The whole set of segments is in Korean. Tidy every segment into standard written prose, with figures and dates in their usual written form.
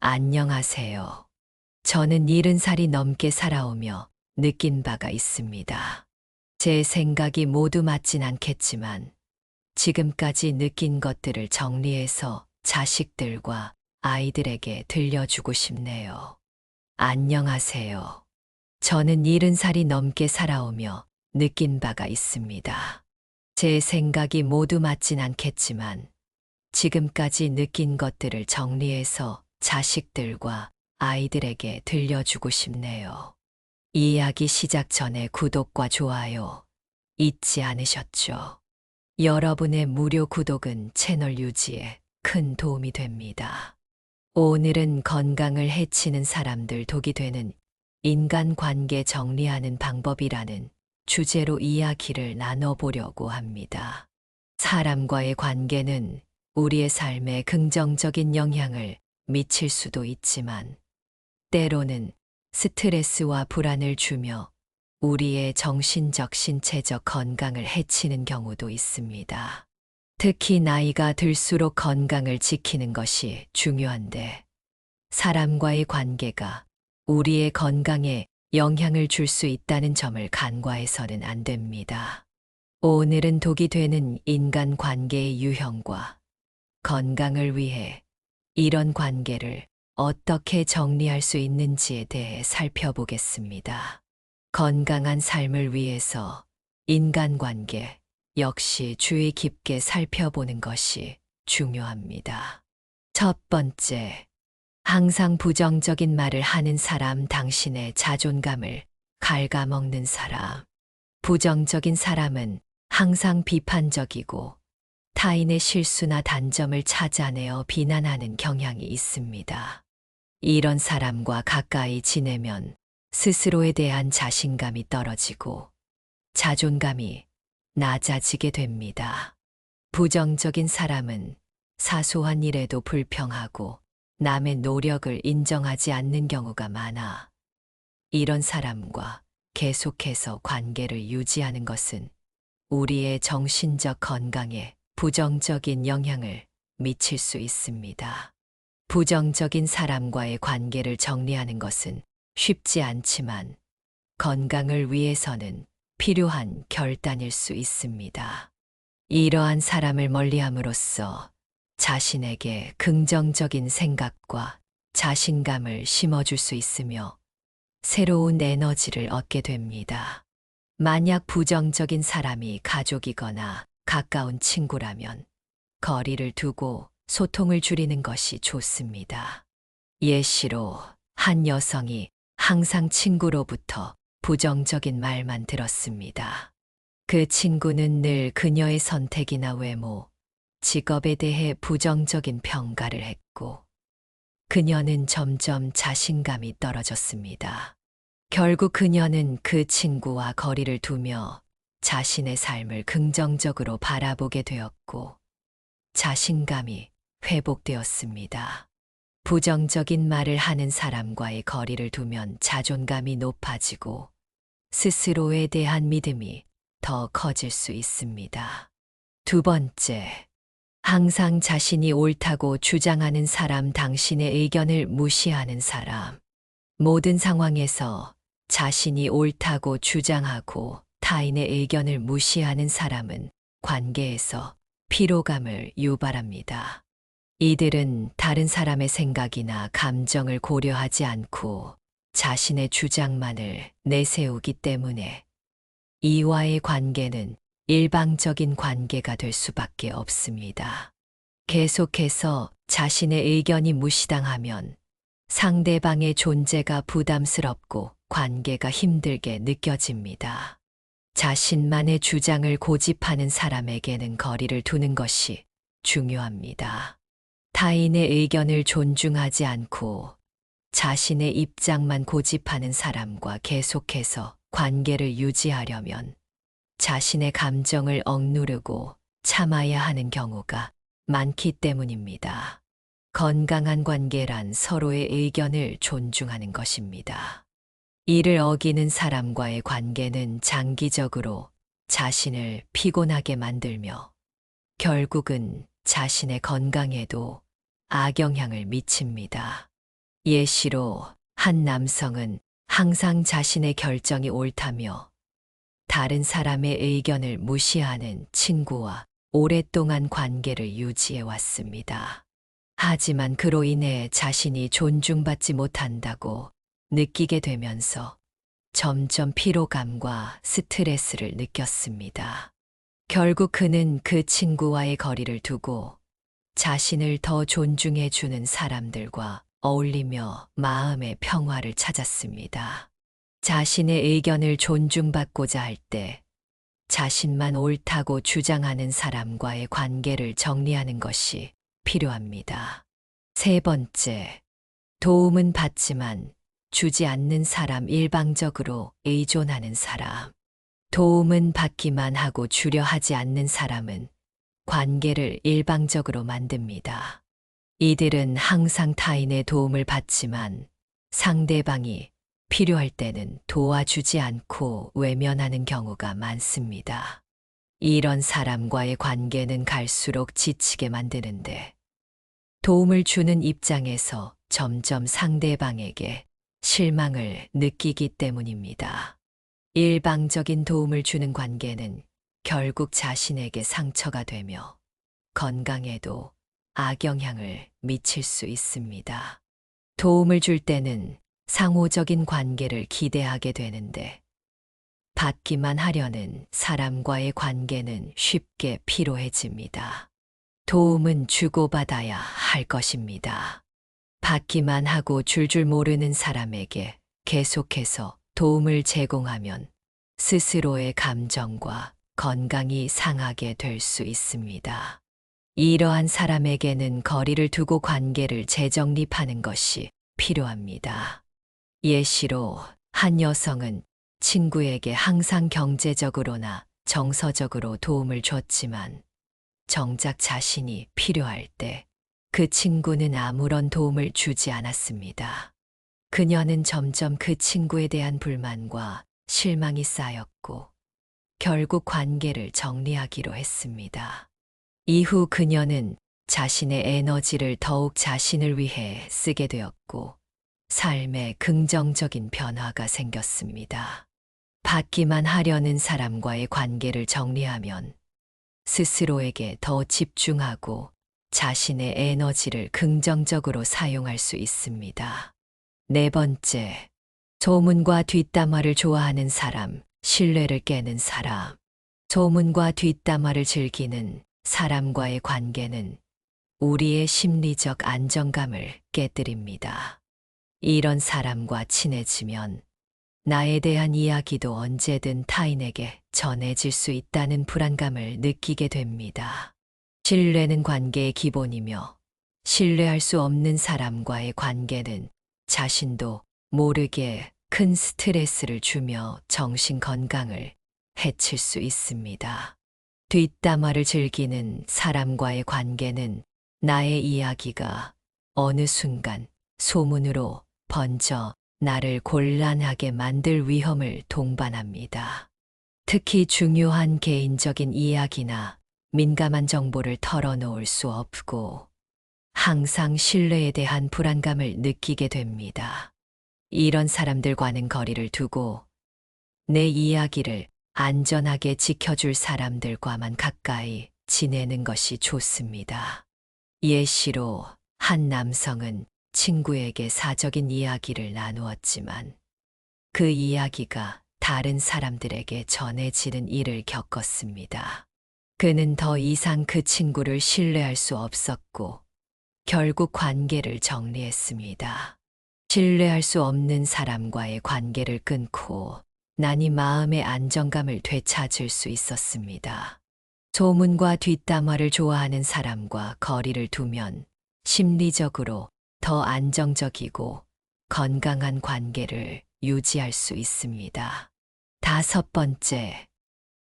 안녕하세요. 저는 70살이 넘게 살아오며 느낀 바가 있습니다. 제 생각이 모두 맞진 않겠지만 지금까지 느낀 것들을 정리해서 자식들과 아이들에게 들려주고 싶네요. 안녕하세요. 저는 70살이 넘게 살아오며 느낀 바가 있습니다. 제 생각이 모두 맞진 않겠지만 지금까지 느낀 것들을 정리해서 자식들과 아이들에게 들려주고 싶네요. 이야기 시작 전에 구독과 좋아요 잊지 않으셨죠? 여러분의 무료 구독은 채널 유지에 큰 도움이 됩니다. 오늘은 건강을 해치는 사람들 독이 되는 인간관계 정리하는 방법이라는 주제로 이야기를 나눠보려고 합니다. 사람과의 관계는 우리의 삶에 긍정적인 영향을 미칠 수도 있지만 때로는 스트레스와 불안을 주며 우리의 정신적, 신체적 건강을 해치는 경우도 있습니다. 특히 나이가 들수록 건강을 지키는 것이 중요한데 사람과의 관계가 우리의 건강에 영향을 줄 수 있다는 점을 간과해서는 안 됩니다. 오늘은 독이 되는 인간 관계의 유형과 건강을 위해 이런 관계를 어떻게 정리할 수 있는지에 대해 살펴보겠습니다. 건강한 삶을 위해서 인간관계 역시 주의 깊게 살펴보는 것이 중요합니다. 첫 번째, 항상 부정적인 말을 하는 사람, 당신의 자존감을 갉아먹는 사람. 부정적인 사람은 항상 비판적이고 타인의 실수나 단점을 찾아내어 비난하는 경향이 있습니다. 이런 사람과 가까이 지내면 스스로에 대한 자신감이 떨어지고 자존감이 낮아지게 됩니다. 부정적인 사람은 사소한 일에도 불평하고 남의 노력을 인정하지 않는 경우가 많아 이런 사람과 계속해서 관계를 유지하는 것은 우리의 정신적 건강에 부정적인 영향을 미칠 수 있습니다. 부정적인 사람과의 관계를 정리하는 것은 쉽지 않지만 건강을 위해서는 필요한 결단일 수 있습니다. 이러한 사람을 멀리함으로써 자신에게 긍정적인 생각과 자신감을 심어줄 수 있으며 새로운 에너지를 얻게 됩니다. 만약 부정적인 사람이 가족이거나 가까운 친구라면 거리를 두고 소통을 줄이는 것이 좋습니다. 예시로 한 여성이 항상 친구로부터 부정적인 말만 들었습니다. 그 친구는 늘 그녀의 선택이나 외모, 직업에 대해 부정적인 평가를 했고 그녀는 점점 자신감이 떨어졌습니다. 결국 그녀는 그 친구와 거리를 두며 자신의 삶을 긍정적으로 바라보게 되었고 자신감이 회복되었습니다. 부정적인 말을 하는 사람과의 거리를 두면 자존감이 높아지고 스스로에 대한 믿음이 더 커질 수 있습니다. 두 번째, 항상 자신이 옳다고 주장하는 사람, 당신의 의견을 무시하는 사람. 모든 상황에서 자신이 옳다고 주장하고 타인의 의견을 무시하는 사람은 관계에서 피로감을 유발합니다. 이들은 다른 사람의 생각이나 감정을 고려하지 않고 자신의 주장만을 내세우기 때문에 이와의 관계는 일방적인 관계가 될 수밖에 없습니다. 계속해서 자신의 의견이 무시당하면 상대방의 존재가 부담스럽고 관계가 힘들게 느껴집니다. 자신만의 주장을 고집하는 사람에게는 거리를 두는 것이 중요합니다. 타인의 의견을 존중하지 않고 자신의 입장만 고집하는 사람과 계속해서 관계를 유지하려면 자신의 감정을 억누르고 참아야 하는 경우가 많기 때문입니다. 건강한 관계란 서로의 의견을 존중하는 것입니다. 이를 어기는 사람과의 관계는 장기적으로 자신을 피곤하게 만들며 결국은 자신의 건강에도 악영향을 미칩니다. 예시로 한 남성은 항상 자신의 결정이 옳다며 다른 사람의 의견을 무시하는 친구와 오랫동안 관계를 유지해 왔습니다. 하지만 그로 인해 자신이 존중받지 못한다고 느끼게 되면서 점점 피로감과 스트레스를 느꼈습니다. 결국 그는 그 친구와의 거리를 두고 자신을 더 존중해 주는 사람들과 어울리며 마음의 평화를 찾았습니다. 자신의 의견을 존중받고자 할 때 자신만 옳다고 주장하는 사람과의 관계를 정리하는 것이 필요합니다. 세 번째, 도움은 받지만 주지 않는 사람. 일방적으로 의존하는 사람. 도움은 받기만 하고 주려 하지 않는 사람은 관계를 일방적으로 만듭니다. 이들은 항상 타인의 도움을 받지만 상대방이 필요할 때는 도와주지 않고 외면하는 경우가 많습니다. 이런 사람과의 관계는 갈수록 지치게 만드는데 도움을 주는 입장에서 점점 상대방에게 실망을 느끼기 때문입니다. 일방적인 도움을 주는 관계는 결국 자신에게 상처가 되며 건강에도 악영향을 미칠 수 있습니다. 도움을 줄 때는 상호적인 관계를 기대하게 되는데 받기만 하려는 사람과의 관계는 쉽게 피로해집니다. 도움은 주고받아야 할 것입니다. 받기만 하고 줄줄 모르는 사람에게 계속해서 도움을 제공하면 스스로의 감정과 건강이 상하게 될 수 있습니다. 이러한 사람에게는 거리를 두고 관계를 재정립하는 것이 필요합니다. 예시로 한 여성은 친구에게 항상 경제적으로나 정서적으로 도움을 줬지만 정작 자신이 필요할 때 그 친구는 아무런 도움을 주지 않았습니다. 그녀는 점점 그 친구에 대한 불만과 실망이 쌓였고 결국 관계를 정리하기로 했습니다. 이후 그녀는 자신의 에너지를 더욱 자신을 위해 쓰게 되었고 삶에 긍정적인 변화가 생겼습니다. 받기만 하려는 사람과의 관계를 정리하면 스스로에게 더 집중하고 자신의 에너지를 긍정적으로 사용할 수 있습니다. 네 번째, 소문과 뒷담화를 좋아하는 사람, 신뢰를 깨는 사람. 소문과 뒷담화를 즐기는 사람과의 관계는 우리의 심리적 안정감을 깨뜨립니다. 이런 사람과 친해지면 나에 대한 이야기도 언제든 타인에게 전해질 수 있다는 불안감을 느끼게 됩니다. 신뢰는 관계의 기본이며 신뢰할 수 없는 사람과의 관계는 자신도 모르게 큰 스트레스를 주며 정신 건강을 해칠 수 있습니다. 뒷담화를 즐기는 사람과의 관계는 나의 이야기가 어느 순간 소문으로 번져 나를 곤란하게 만들 위험을 동반합니다. 특히 중요한 개인적인 이야기나 민감한 정보를 털어놓을 수 없고 항상 신뢰에 대한 불안감을 느끼게 됩니다. 이런 사람들과는 거리를 두고 내 이야기를 안전하게 지켜줄 사람들과만 가까이 지내는 것이 좋습니다. 예시로 한 남성은 친구에게 사적인 이야기를 나누었지만 그 이야기가 다른 사람들에게 전해지는 일을 겪었습니다. 그는 더 이상 그 친구를 신뢰할 수 없었고 결국 관계를 정리했습니다. 신뢰할 수 없는 사람과의 관계를 끊고 나니 마음의 안정감을 되찾을 수 있었습니다. 소문과 뒷담화를 좋아하는 사람과 거리를 두면 심리적으로 더 안정적이고 건강한 관계를 유지할 수 있습니다. 다섯 번째,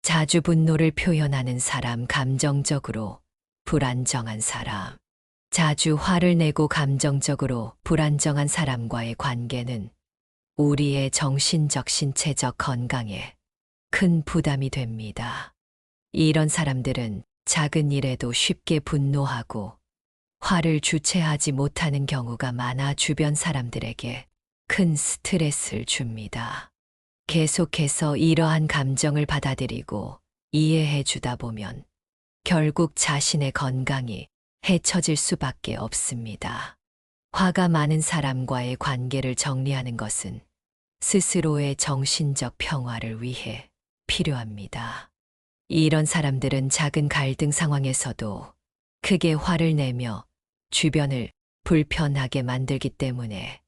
자주 분노를 표현하는 사람, 감정적으로 불안정한 사람. 자주 화를 내고 감정적으로 불안정한 사람과의 관계는 우리의 정신적, 신체적 건강에 큰 부담이 됩니다. 이런 사람들은 작은 일에도 쉽게 분노하고 화를 주체하지 못하는 경우가 많아 주변 사람들에게 큰 스트레스를 줍니다. 계속해서 이러한 감정을 받아들이고 이해해 주다 보면 결국 자신의 건강이 해쳐질 수밖에 없습니다. 화가 많은 사람과의 관계를 정리하는 것은 스스로의 정신적 평화를 위해 필요합니다. 이런 사람들은 작은 갈등 상황에서도 크게 화를 내며 주변을 불편하게 만들기 때문에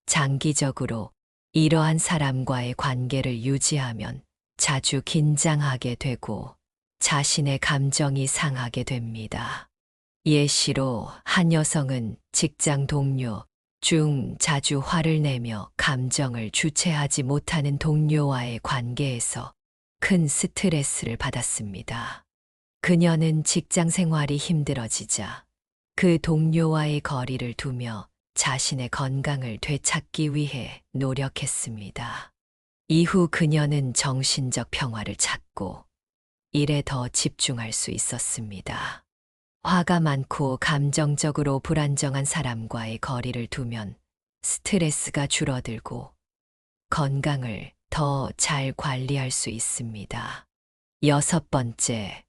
장기적으로 이러한 사람과의 관계를 유지하면 자주 긴장하게 되고 자신의 감정이 상하게 됩니다. 예시로 한 여성은 직장 동료 중 자주 화를 내며 감정을 주체하지 못하는 동료와의 관계에서 큰 스트레스를 받았습니다. 그녀는 직장 생활이 힘들어지자 그 동료와의 거리를 두며 자신의 건강을 되찾기 위해 노력했습니다. 이후 그녀는 정신적 평화를 찾고 일에 더 집중할 수 있었습니다. 화가 많고 감정적으로 불안정한 사람과의 거리를 두면 스트레스가 줄어들고 건강을 더 잘 관리할 수 있습니다. 6번째,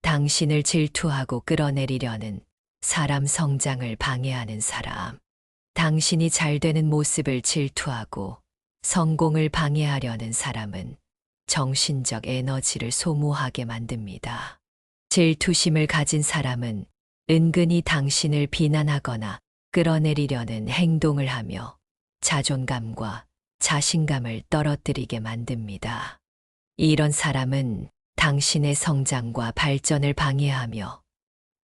당신을 질투하고 끌어내리려는 사람 성장을 방해하는 사람. 당신이 잘 되는 모습을 질투하고 성공을 방해하려는 사람은 정신적 에너지를 소모하게 만듭니다. 질투심을 가진 사람은 은근히 당신을 비난하거나 끌어내리려는 행동을 하며 자존감과 자신감을 떨어뜨리게 만듭니다. 이런 사람은 당신의 성장과 발전을 방해하며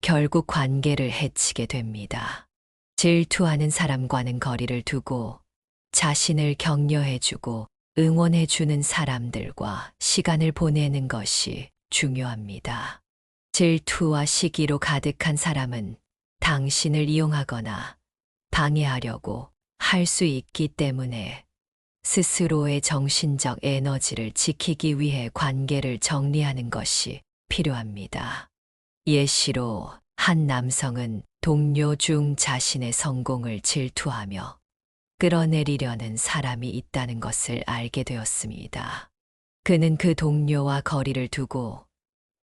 결국 관계를 해치게 됩니다. 질투하는 사람과는 거리를 두고 자신을 격려해주고 응원해주는 사람들과 시간을 보내는 것이 중요합니다. 질투와 시기로 가득한 사람은 당신을 이용하거나 방해하려고 할 수 있기 때문에 스스로의 정신적 에너지를 지키기 위해 관계를 정리하는 것이 필요합니다. 예시로 한 남성은 동료 중 자신의 성공을 질투하며 끌어내리려는 사람이 있다는 것을 알게 되었습니다. 그는 그 동료와 거리를 두고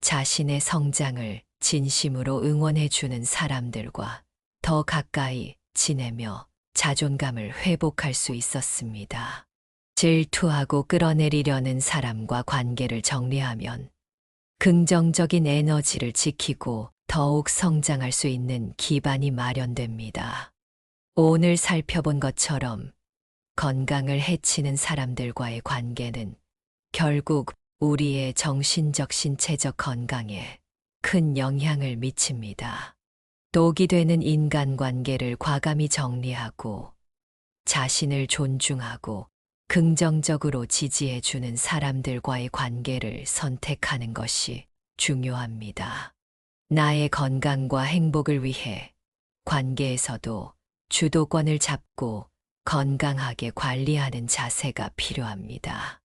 자신의 성장을 진심으로 응원해주는 사람들과 더 가까이 지내며 자존감을 회복할 수 있었습니다. 질투하고 끌어내리려는 사람과 관계를 정리하면 긍정적인 에너지를 지키고 더욱 성장할 수 있는 기반이 마련됩니다. 오늘 살펴본 것처럼 건강을 해치는 사람들과의 관계는 결국 우리의 정신적 신체적 건강에 큰 영향을 미칩니다. 독이 되는 인간관계를 과감히 정리하고 자신을 존중하고 긍정적으로 지지해주는 사람들과의 관계를 선택하는 것이 중요합니다. 나의 건강과 행복을 위해 관계에서도 주도권을 잡고 건강하게 관리하는 자세가 필요합니다.